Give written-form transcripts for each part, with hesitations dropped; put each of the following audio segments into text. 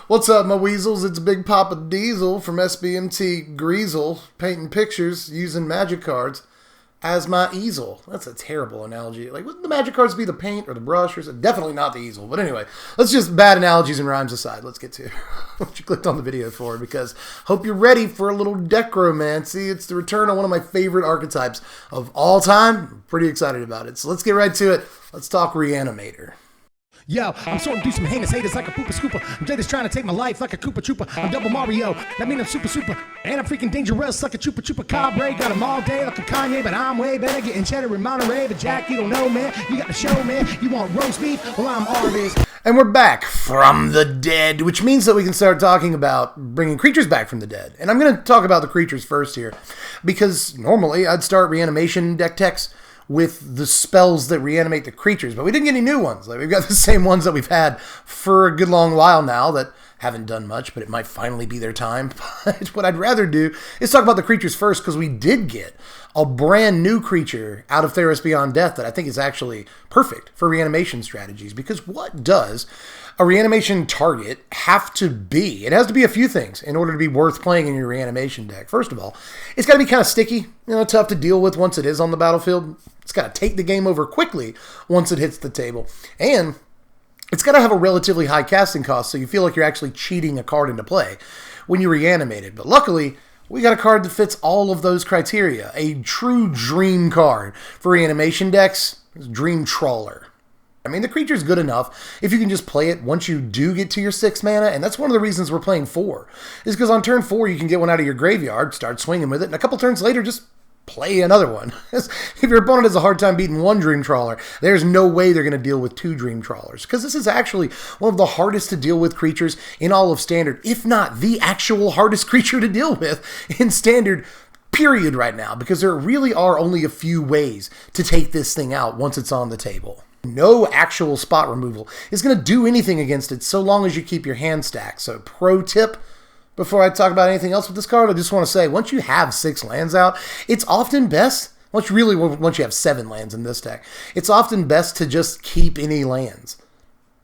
What's up, my weasels? It's Big Papa Diesel from SBMT Greasel, painting pictures using magic cards as my easel. That's a terrible analogy. Like, wouldn't the magic cards be the paint or the brush? Or definitely not the easel. But anyway, let's just bad analogies and rhymes aside. Let's get to what you clicked on the video for, because hope you're ready for a little decromancy. It's the return of one of my favorite archetypes of all time. I'm pretty excited about it. So let's get right to it. Let's talk Reanimator. Yo, I'm sorting through some heinous haters like a pooper scooper. I'm just trying to take my life like a Koopa Trooper. I'm Double Mario, that mean I'm super. And I'm freaking dangerous like a Chupa Cabre. Got 'em all day like a Kanye, but I'm way better getting cheddar in Monterey. But Jack, you don't know, man. You got the show, man. You want roast beef? Well, I'm Arby's. And we're back from the dead, which means that we can start talking about bringing creatures back from the dead. And I'm going to talk about the creatures first here, because normally I'd start reanimation deck techs with the spells that reanimate the creatures, but we didn't get any new ones. Like, we've got the same ones that we've had for a good long while now that haven't done much, but it might finally be their time. But what I'd rather do is talk about the creatures first, because we did get a brand new creature out of Theros Beyond Death that I think is actually perfect for reanimation strategies. Because what does a reanimation target have to be? It has to be a few things in order to be worth playing in your reanimation deck. First of all, it's got to be kind of sticky, tough to deal with once it is on the battlefield. It's got to take the game over quickly once it hits the table. And it's got to have a relatively high casting cost, so you feel like you're actually cheating a card into play when you reanimate it. But luckily, we got a card that fits all of those criteria. A true dream card for reanimation decks is Dream Trawler. I mean, the creature's good enough if you can just play it once you do get to your 6 mana, and that's one of the reasons we're playing 4, is because on turn 4 you can get one out of your graveyard, start swinging with it, and a couple turns later just play another one. If your opponent has a hard time beating 1 Dream Trawler, there's no way they're going to deal with 2 Dream Trawlers, because this is actually one of the hardest to deal with creatures in all of Standard, if not the actual hardest creature to deal with in Standard, period, right now, because there really are only a few ways to take this thing out once it's on the table. No actual spot removal is going to do anything against it so long as you keep your hand stacked. So pro tip, before I talk about anything else with this card, I just want to say, once you have 6 lands out, it's often best, once you have 7 lands in this deck, it's often best to just keep any lands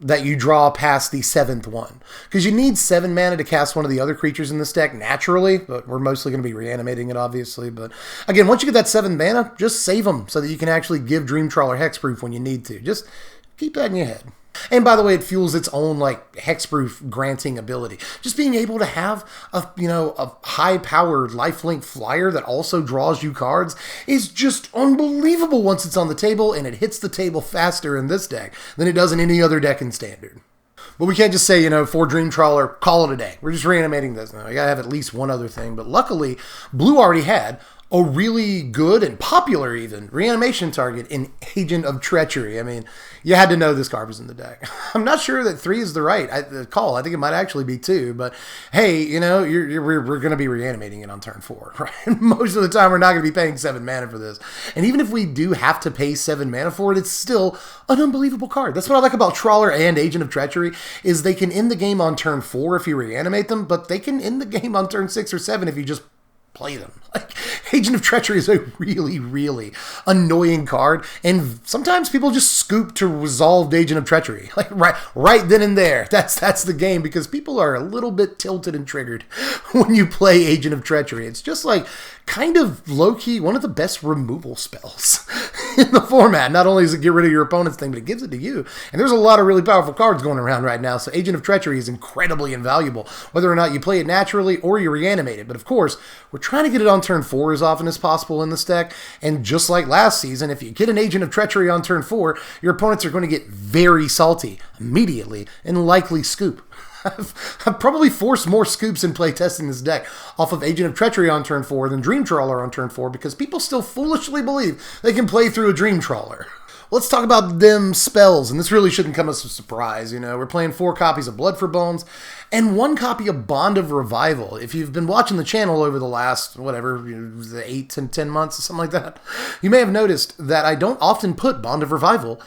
that you draw past the 7th one. Because you need 7 mana to cast one of the other creatures in this deck naturally, but we're mostly going to be reanimating it, obviously. But again, once you get that 7 mana, just save them so that you can actually give Dream Trawler hexproof when you need to. Just keep that in your head. And by the way, it fuels its own hexproof granting ability. Just being able to have a high-powered lifelink flyer that also draws you cards is just unbelievable once it's on the table, and it hits the table faster in this deck than it does in any other deck in Standard. But we can't just say, for Dream Trawler, call it a day. We're just reanimating this now. We gotta have at least one other thing. But luckily, Blue already had a really good and popular even reanimation target in Agent of Treachery. I mean, you had to know this card was in the deck. I'm not sure that 3 is the right call. I think it might actually be 2. But hey, we're going to be reanimating it on turn 4, right? Most of the time, we're not going to be paying 7 mana for this. And even if we do have to pay 7 mana for it, it's still an unbelievable card. That's what I like about Trawler and Agent of Treachery, is they can end the game on turn 4 if you reanimate them, but they can end the game on turn 6 or 7 if you just play them. Agent of Treachery is a really, really annoying card, and sometimes people just scoop to resolve Agent of Treachery, right then and there. That's the game, because people are a little bit tilted and triggered when you play Agent of Treachery. It's just kind of low-key one of the best removal spells in the format. Not only does it get rid of your opponent's thing, but it gives it to you. And there's a lot of really powerful cards going around right now, so Agent of Treachery is incredibly invaluable, whether or not you play it naturally or you reanimate it. But of course, we're trying to get it on turn 4 as often as possible in this deck, and just like last season, if you get an Agent of Treachery on turn 4, your opponents are going to get very salty immediately and likely scoop. I've probably forced more scoops in playtesting this deck off of Agent of Treachery on turn 4 than Dream Trawler on turn 4, because people still foolishly believe they can play through a Dream Trawler. Let's talk about them spells, and this really shouldn't come as a surprise. We're playing 4 copies of Blood for Bones and 1 copy of Bond of Revival. If you've been watching the channel over the last, 8 to 10 months or something like that, you may have noticed that I don't often put Bond of Revival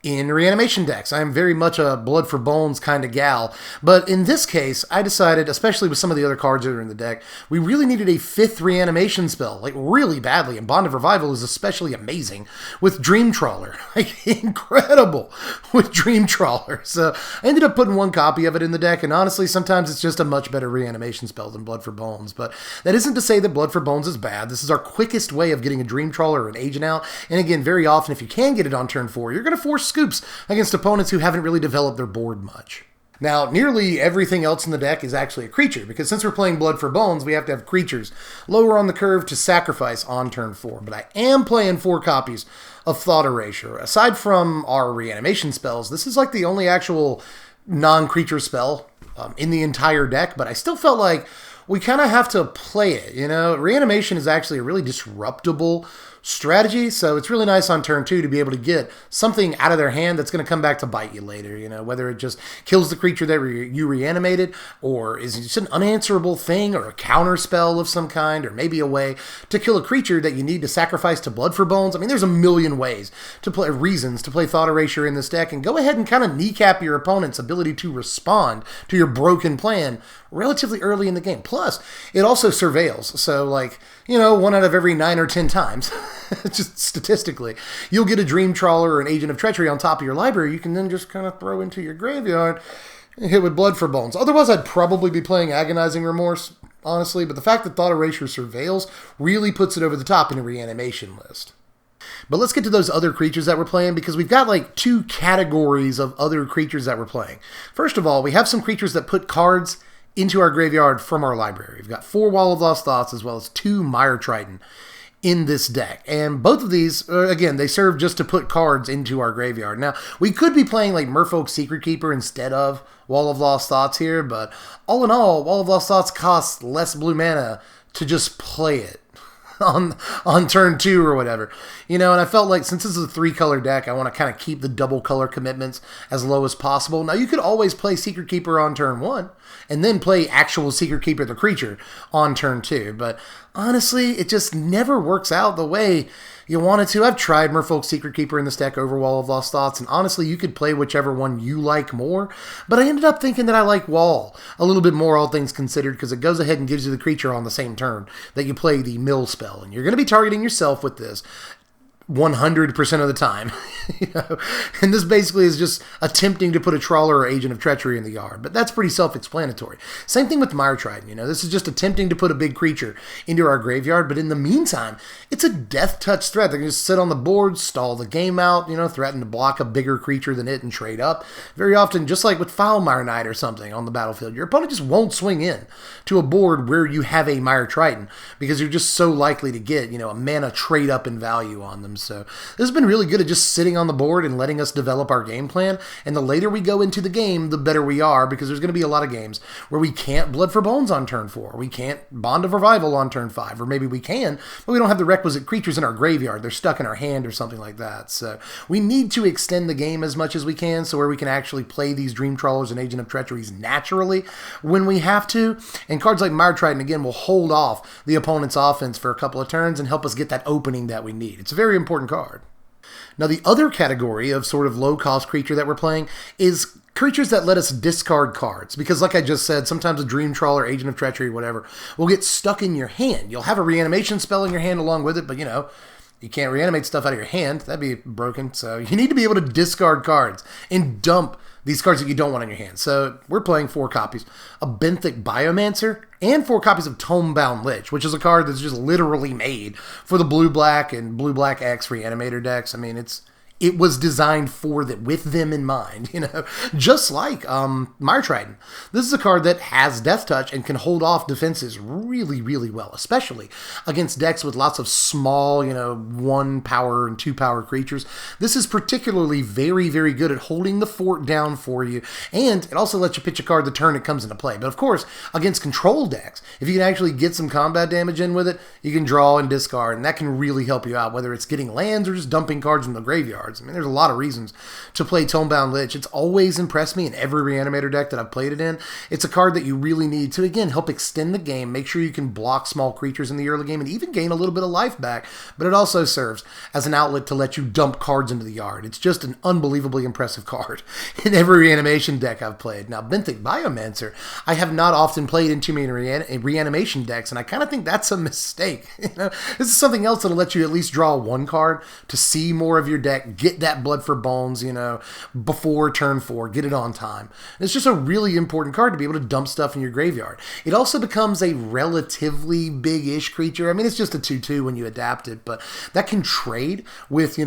in reanimation decks. I am very much a blood for bones kind of gal, but in this case, I decided, especially with some of the other cards that are in the deck, we really needed a 5th reanimation spell, like really badly, and Bond of Revival is especially amazing with Dream Trawler, like incredible with Dream Trawler. So I ended up putting 1 copy of it in the deck, and honestly, sometimes it's just a much better reanimation spell than Blood for Bones, but that isn't to say that Blood for Bones is bad. This is our quickest way of getting a Dream Trawler or an Agent out, and again, very often, if you can get it on turn 4, you're going to force scoops against opponents who haven't really developed their board much. Now, nearly everything else in the deck is actually a creature, because since we're playing Blood for Bones, we have to have creatures lower on the curve to sacrifice on turn 4. But I am playing 4 copies of Thought Erasure. Aside from our reanimation spells, this is like the only actual non-creature spell in the entire deck, but I still felt like we kind of have to play it, you know? Reanimation is actually a really disruptible strategy, so it's really nice on turn 2 to be able to get something out of their hand that's going to come back to bite you later, you know, whether it just kills the creature that you reanimated, or is it just an unanswerable thing, or a counter spell of some kind, or maybe a way to kill a creature that you need to sacrifice to Blood for Bones. I mean, there's a million ways to play, reasons to play Thought Erasure in this deck, and go ahead and kind of kneecap your opponent's ability to respond to your broken plan relatively early in the game. Plus, it also surveils, so like, you know, 1 out of every 9 or 10 times, just statistically, you'll get a Dream Trawler or an Agent of Treachery on top of your library. You can then just kind of throw into your graveyard and hit with Blood for Bones. Otherwise, I'd probably be playing Agonizing Remorse, honestly, but the fact that Thought Erasure surveils really puts it over the top in a reanimation list. But let's get to those other creatures that we're playing, because we've got like 2 categories of other creatures that we're playing. First of all, we have some creatures that put cards into our graveyard from our library. We've got 4 Wall of Lost Thoughts as well as 2 Mire Triton in this deck. And both of these, again, they serve just to put cards into our graveyard. Now, we could be playing like Merfolk's Secret Keeper instead of Wall of Lost Thoughts here, but all in all, Wall of Lost Thoughts costs less blue mana to just play it on turn 2 or whatever. You know, and I felt like since this is a 3-color deck, I want to kind of keep the double color commitments as low as possible. Now, you could always play Secret Keeper on turn 1 and then play actual Secret Keeper the creature on turn 2. But honestly, it just never works out the way you want it to. I've tried Merfolk's Secret Keeper in this deck over Wall of Lost Thoughts, and honestly, you could play whichever one you like more, but I ended up thinking that I like Wall a little bit more, all things considered, because it goes ahead and gives you the creature on the same turn that you play the mill spell, and you're going to be targeting yourself with this 100% of the time. You know? And this basically is just attempting to put a Trawler or Agent of Treachery in the yard, but that's pretty self-explanatory. Same thing with Mire Triton, you know, this is just attempting to put a big creature into our graveyard, but in the meantime, it's a death touch threat. They can just sit on the board, stall the game out, you know, threaten to block a bigger creature than it and trade up. Very often, just like with Foulmire Knight or something on the battlefield, your opponent just won't swing in to a board where you have a Mire Triton, because you're just so likely to get, you know, a mana trade up in value on them. So this has been really good at just sitting on the board and letting us develop our game plan. And the later we go into the game, the better we are, because there's going to be a lot of games where we can't Blood for Bones on turn 4. We can't Bond of Revival on turn 5. Or maybe we can, but we don't have the requisite creatures in our graveyard. They're stuck in our hand or something like that. So we need to extend the game as much as we can, so where we can actually play these Dream Trawlers and Agent of Treacheries naturally when we have to. And cards like Mire Triton, again, will hold off the opponent's offense for a couple of turns and help us get that opening that we need. It's a very important card. Now, the other category of sort of low-cost creature that we're playing is creatures that let us discard cards. Because like I just said, sometimes a Dream Trawler, Agent of Treachery, whatever, will get stuck in your hand. You'll have a reanimation spell in your hand along with it, but, you know, you can't reanimate stuff out of your hand. That'd be broken. So you need to be able to discard cards and dump these cards that you don't want in your hand. So we're playing 4 copies of Benthic Biomancer and 4 copies of Tomebound Lich, which is a card that's just literally made for the blue-black and blue-black X Reanimator decks. I mean, it was designed for that, with them in mind, you know, just like Mire Triton. This is a card that has Death Touch and can hold off defenses really, really well, especially against decks with lots of small, you know, 1 power and 2 power creatures. This is particularly very, very good at holding the fort down for you, and it also lets you pitch a card the turn it comes into play. But of course, against control decks, if you can actually get some combat damage in with it, you can draw and discard, and that can really help you out, whether it's getting lands or just dumping cards in the graveyard. graveyards. I mean, there's a lot of reasons to play Tonebound Lich. It's always impressed me in every Reanimator deck that I've played it in. It's a card that you really need to, again, help extend the game, make sure you can block small creatures in the early game, and even gain a little bit of life back, but it also serves as an outlet to let you dump cards into the yard. It's just an unbelievably impressive card in every Reanimation deck I've played. Now, Benthic Biomancer, I have not often played in too many Reanimation decks, and I kind of think that's a mistake. This is something else that'll let you at least draw one card to see more of your deck, get that Blood for Bones, before turn 4, get it on time. And it's just a really important card to be able to dump stuff in your graveyard. It also becomes a relatively big-ish creature. I mean, it's just a 2/2 when you adapt it, but that can trade with,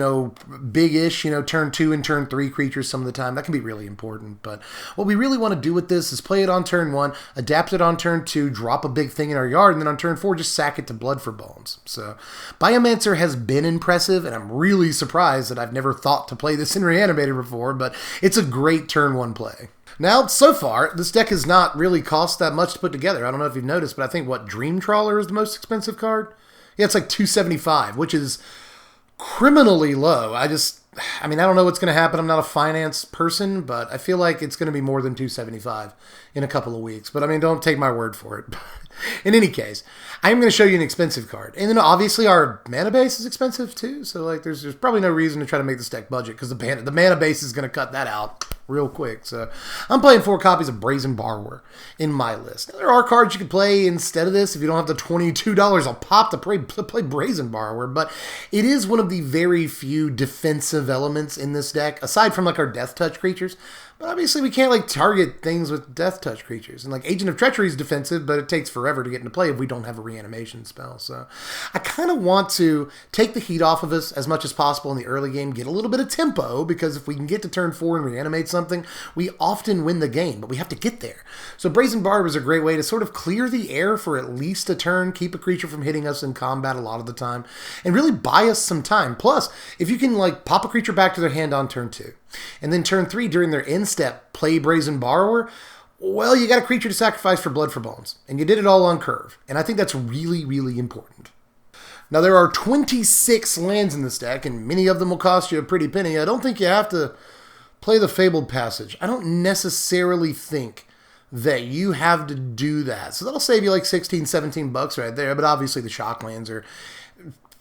big-ish, turn 2 and turn 3 creatures some of the time. That can be really important, but what we really want to do with this is play it on turn 1, adapt it on turn 2, drop a big thing in our yard, and then on turn 4, just sack it to Blood for Bones. So, Biomancer has been impressive, and I'm really surprised that I've never thought to play this in Reanimator before, but it's a great turn 1 play. Now, so far, this deck has not really cost that much to put together. I don't know if you've noticed, but I think, Dream Trawler is the most expensive card? Yeah, it's like $275, which is criminally low. I don't know what's going to happen. I'm not a finance person, but I feel like it's going to be more than $275 in a couple of weeks. But, don't take my word for it. In any case, I'm going to show you an expensive card. And then, obviously, our mana base is expensive, too. So, there's probably no reason to try to make this deck budget, because the mana base is going to cut that out real quick. So, I'm playing 4 copies of Brazen Borrower in my list. Now, there are cards you could play instead of this if you don't have the $22 a pop to play Brazen Borrower, but it is one of the very few defensive elements in this deck, aside from, our Death Touch creatures. But obviously we can't target things with Death Touch creatures. And Agent of Treachery is defensive, but it takes forever to get into play if we don't have a reanimation spell. So I kind of want to take the heat off of us as much as possible in the early game, get a little bit of tempo, because if we can get to turn 4 and reanimate something, we often win the game, but we have to get there. So Brazen Barb is a great way to sort of clear the air for at least a turn, keep a creature from hitting us in combat a lot of the time, and really buy us some time. Plus, if you can pop a creature back to their hand on turn 2, and then turn 3 during their end step, play Brazen Borrower, well, you got a creature to sacrifice for Blood for Bones. And you did it all on curve. And I think that's really, really important. Now, there are 26 lands in this deck, and many of them will cost you a pretty penny. I don't think you have to play the Fabled Passage. I don't necessarily think that you have to do that. So that'll save you $16-17 right there. But obviously the shock lands are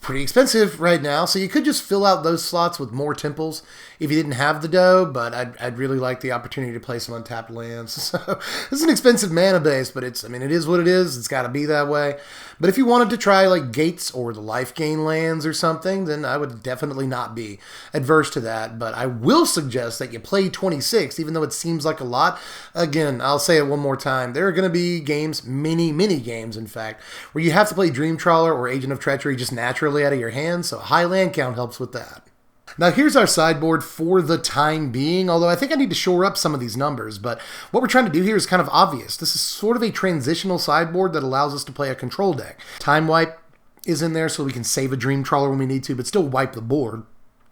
pretty expensive right now, so you could just fill out those slots with more temples if you didn't have the dough, but I'd really like the opportunity to play some untapped lands. So this is an expensive mana base, but it is what it is. It's got to be that way. But if you wanted to try Gates or the life gain lands or something, then I would definitely not be adverse to that. But I will suggest that you play 26, even though it seems like a lot. Again, I'll say it one more time. There are going to be games, many games, in fact, where you have to play Dream Trawler or Agent of Treachery just naturally out of your hand, so a high land count helps with that. Now here's our sideboard for the time being, although I think I need to shore up some of these numbers, but what we're trying to do here is kind of obvious. This is sort of a transitional sideboard that allows us to play a control deck. Time Wipe is in there so we can save a Dream Trawler when we need to, but still wipe the board.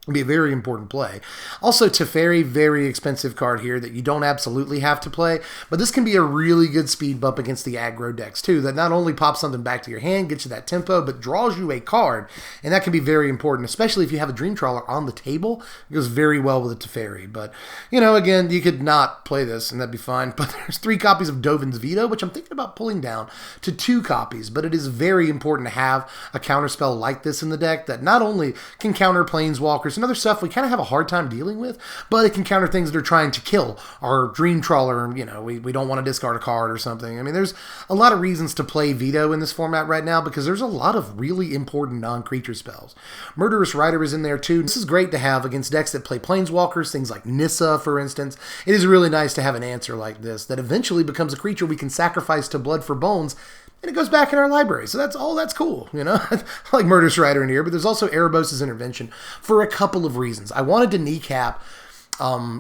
It'll be a very important play. Also, Teferi, very expensive card here that you don't absolutely have to play, but this can be a really good speed bump against the aggro decks too, that not only pops something back to your hand, gets you that tempo, but draws you a card, and that can be very important, especially if you have a Dream Trawler on the table. It goes very well with a Teferi, but, again, you could not play this, and that'd be fine, but there's 3 copies of Dovin's Veto, which I'm thinking about pulling down to 2 copies, but it is very important to have a counterspell like this in the deck that not only can counter Planeswalkers and other stuff we kind of have a hard time dealing with, but it can counter things that are trying to kill our Dream Trawler, and we don't want to discard a card or something. I mean, there's a lot of reasons to play Veto in this format right now because there's a lot of really important non-creature spells. Murderous Rider is in there too. This is great to have against decks that play Planeswalkers, things like Nissa, for instance. It is really nice to have an answer like this that eventually becomes a creature we can sacrifice to Blood for Bones, and it goes back in our library. So that's cool, I like Murderous Rider in here, but there's also Erebos' Intervention for a couple of reasons. I wanted to kneecap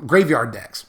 graveyard decks.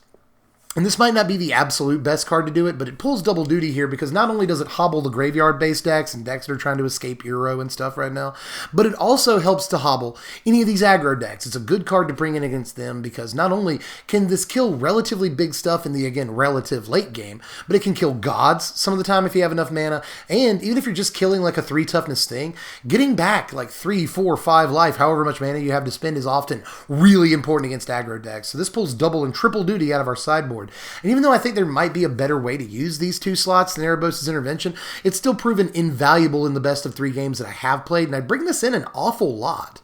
And this might not be the absolute best card to do it, but it pulls double duty here because not only does it hobble the graveyard-based decks and decks that are trying to escape Euro and stuff right now, but it also helps to hobble any of these aggro decks. It's a good card to bring in against them because not only can this kill relatively big stuff in the, again, relative late game, but it can kill gods some of the time if you have enough mana, and even if you're just killing like a 3 toughness thing, getting back like 3, 4, 5 life, however much mana you have to spend, is often really important against aggro decks. So this pulls double and triple duty out of our sideboard. And even though I think there might be a better way to use these 2 slots than Erebos' Intervention, it's still proven invaluable in the best of 3 games that I have played, and I bring this in an awful lot.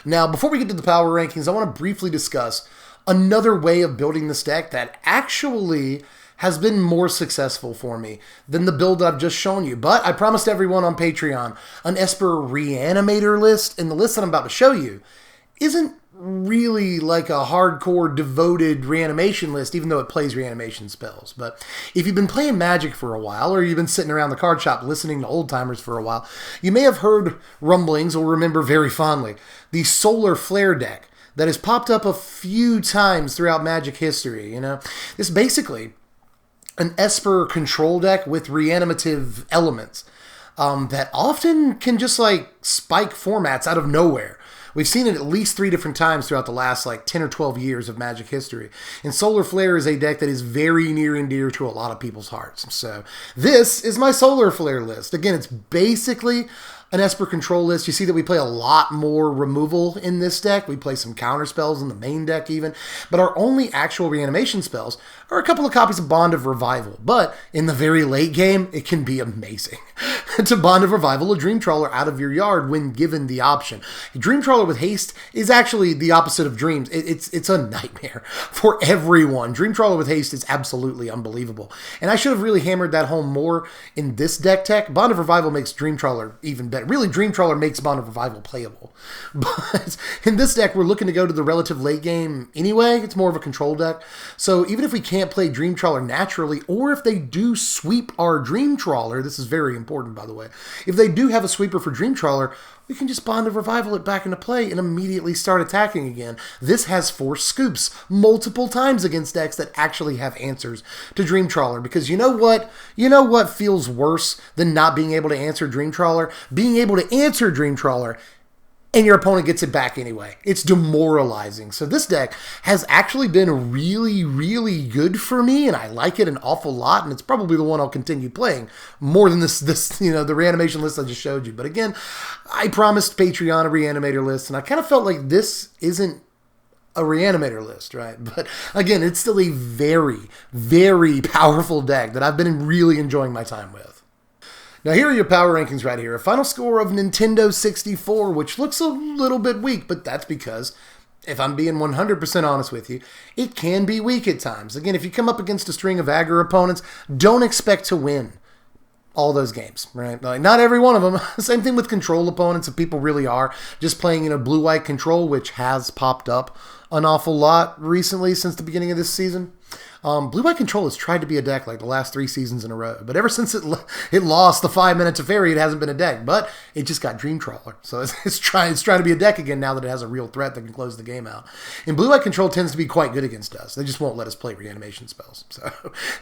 Now, before we get to the power rankings, I want to briefly discuss another way of building this deck that actually has been more successful for me than the build I've just shown you. But I promised everyone on Patreon an Esper Reanimator list, and the list that I'm about to show you isn't really like a hardcore devoted reanimation list, even though it plays reanimation spells. But if you've been playing Magic for a while, or you've been sitting around the card shop listening to old timers for a while, you may have heard rumblings or remember very fondly the Solar Flare deck that has popped up a few times throughout Magic history. You know, it's basically an Esper control deck with reanimative elements that often can just like spike formats out of nowhere. We've seen it at least 3 different times throughout the last like 10 or 12 years of Magic history. And Solar Flare is a deck that is very near and dear to a lot of people's hearts. So this is my Solar Flare list. Again, it's basically an Esper control list. You see that we play a lot more removal in this deck. We play some counter spells in the main deck even. But our only actual reanimation spells are a couple of copies of Bond of Revival. But in the very late game, it can be amazing to Bond of Revival a Dream Trawler out of your yard when given the option. Dream Trawler with haste is actually the opposite of Dreams. It's a nightmare for everyone. Dream Trawler with haste is absolutely unbelievable. And I should have really hammered that home more in this deck tech. Bond of Revival makes Dream Trawler even better. Really, Dream Trawler makes Bond of Revival playable. But in this deck, we're looking to go to the relative late game anyway. It's more of a control deck. So even if we can't play Dream Trawler naturally, or if they do sweep our Dream Trawler, this is very important, by the way. If they do have a sweeper for Dream Trawler, we can just Bond of Revival it back into play and immediately start attacking again. This has forced scoops multiple times against decks that actually have answers to Dream Trawler. Because you know what? You know what feels worse than not being able to answer Dream Trawler? Being able to answer Dream Trawler and your opponent gets it back anyway. It's demoralizing. So this deck has actually been really, really good for me, and I like it an awful lot, and it's probably the one I'll continue playing more than this the reanimation list I just showed you. But again, I promised Patreon a reanimator list, and I kind of felt like this isn't a reanimator list, right? But again, it's still a very, very powerful deck that I've been really enjoying my time with. Now here are your power rankings right here. A final score of Nintendo 64, which looks a little bit weak, but that's because, if I'm being 100% honest with you, it can be weak at times. Again, if you come up against a string of aggro opponents, don't expect to win all those games, right? Like, not every one of them. Same thing with control opponents, if people really are just playing blue-white control, which has popped up an awful lot recently since the beginning of this season. Blue-White Control has tried to be a deck like the last 3 seasons in a row, but ever since it lost the 5-minute Teferi, it hasn't been a deck, but it just got Dream Trawler, so it's trying to be a deck again now that it has a real threat that can close the game out. And Blue-White Control tends to be quite good against us. They just won't let us play reanimation spells, so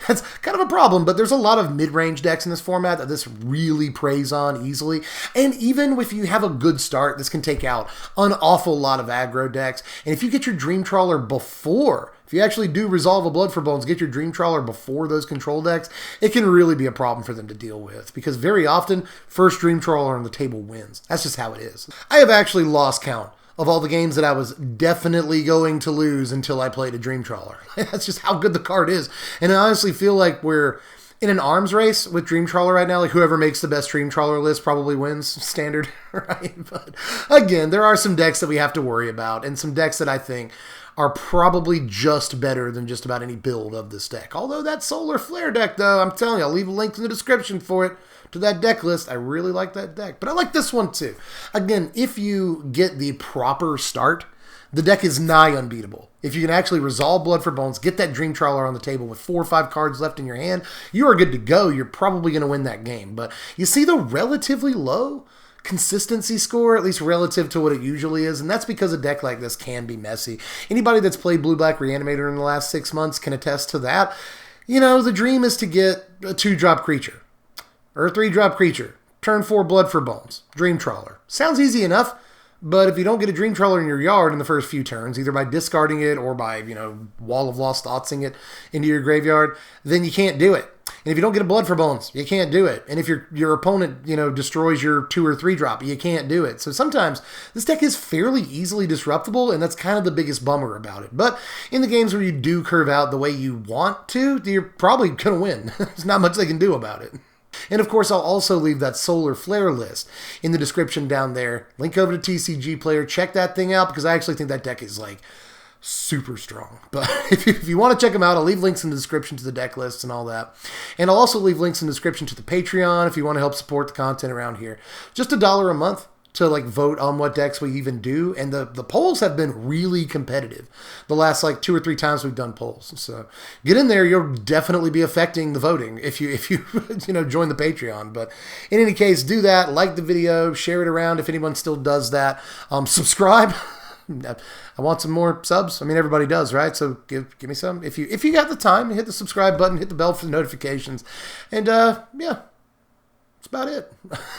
that's kind of a problem, but there's a lot of mid-range decks in this format that this really preys on easily, and even if you have a good start, this can take out an awful lot of aggro decks, and if you get your Dream Trawler before, if you actually do resolve a Blood for Bones, get your Dream Trawler before those control decks, it can really be a problem for them to deal with. Because very often, first Dream Trawler on the table wins. That's just how it is. I have actually lost count of all the games that I was definitely going to lose until I played a Dream Trawler. That's just how good the card is. And I honestly feel like we're in an arms race with Dream Trawler right now. Like, whoever makes the best Dream Trawler list probably wins standard, right? But again, there are some decks that we have to worry about, and some decks that I think are probably just better than just about any build of this deck. Although that Solar Flare deck, though, I'm telling you, I'll leave a link in the description for it, to that deck list. I really like that deck. But I like this one, too. Again, if you get the proper start, the deck is nigh unbeatable. If you can actually resolve Blood for Bones, get that Dream Trawler on the table with 4 or 5 cards left in your hand, you are good to go. You're probably going to win that game. But you see the relatively low consistency score, at least relative to what it usually is, and that's because a deck like this can be messy. Anybody that's played Blue-Black Reanimator in the last 6 months can attest to that. You know, the dream is to get a 2-drop creature, or a 3-drop creature, turn 4 Blood for Bones, Dream Trawler. Sounds easy enough, but if you don't get a Dream Trawler in your yard in the first few turns, either by discarding it or by, Wall of Lost Thoughtsing it into your graveyard, then you can't do it. And if you don't get a Blood for Bones, you can't do it. And if your opponent, destroys your 2 or 3 drop, you can't do it. So sometimes this deck is fairly easily disruptible, and that's kind of the biggest bummer about it. But in the games where you do curve out the way you want to, you're probably going to win. There's not much they can do about it. And of course, I'll also leave that Solar Flare list in the description down there. Link over to TCG Player. Check that thing out, because I actually think that deck is super strong. But if you want to check them out, I'll leave links in the description to the deck lists and all that. And I'll also leave links in the description to the Patreon if you want to help support the content around here. Just $1 a month to vote on what decks we even do. And the polls have been really competitive the last 2 or 3 times we've done polls. So get in there. You'll definitely be affecting the voting if you join the Patreon. But in any case, do that. Like the video, share it around if anyone still does that. Subscribe. I want some more subs. I mean, everybody does, right? So give me some. If you got the time, hit the subscribe button, hit the bell for the notifications. And yeah, that's about it.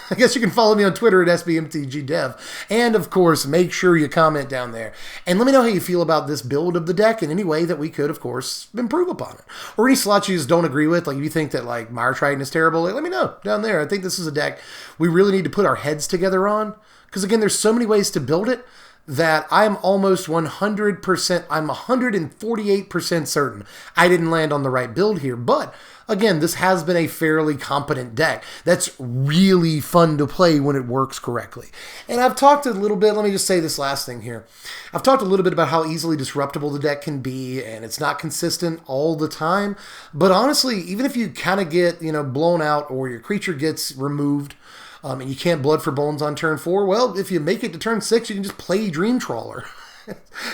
I guess you can follow me on Twitter at SBMTGDev. And of course, make sure you comment down there. And let me know how you feel about this build of the deck in any way that we could, of course, improve upon it. Or any slots you just don't agree with. If you think that Mire Triton is terrible, let me know down there. I think this is a deck we really need to put our heads together on. Because again, there's so many ways to build it that I'm almost 100%, I'm 148% certain I didn't land on the right build here. But again, this has been a fairly competent deck that's really fun to play when it works correctly. And I've talked a little bit, let me just say this last thing here. I've talked a little bit about how easily disruptible the deck can be, and it's not consistent all the time. But honestly, even if you kind of get, blown out or your creature gets removed, and you can't Blood for Bones on turn 4, well, if you make it to turn 6, you can just play Dream Trawler.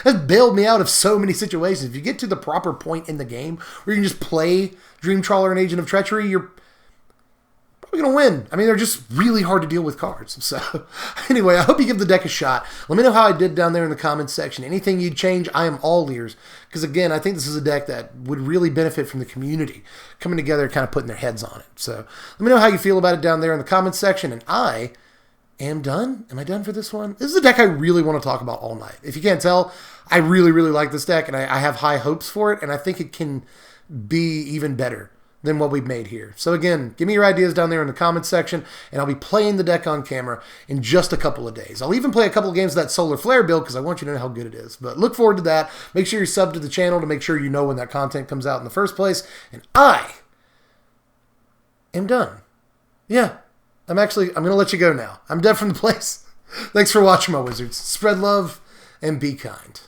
That's bailed me out of so many situations. If you get to the proper point in the game where you can just play Dream Trawler and Agent of Treachery, you're probably going to win. I mean, they're just really hard to deal with cards. So anyway, I hope you give the deck a shot. Let me know how I did down there in the comments section. Anything you'd change, I am all ears. Because again, I think this is a deck that would really benefit from the community coming together and kind of putting their heads on it. So let me know how you feel about it down there in the comments section. And I am done. Am I done for this one? This is a deck I really want to talk about all night. If you can't tell, I really, really like this deck, and I have high hopes for it, and I think it can be even better than what we've made here. So again, give me your ideas down there in the comments section, and I'll be playing the deck on camera in just a couple of days. I'll even play a couple of games of that Solar Flare build because I want you to know how good it is. But look forward to that. Make sure you're subbed to the channel to make sure you know when that content comes out in the first place. And I am done. Yeah, I'm going to let you go now. I'm dead from the place. Thanks for watching, my wizards. Spread love and be kind.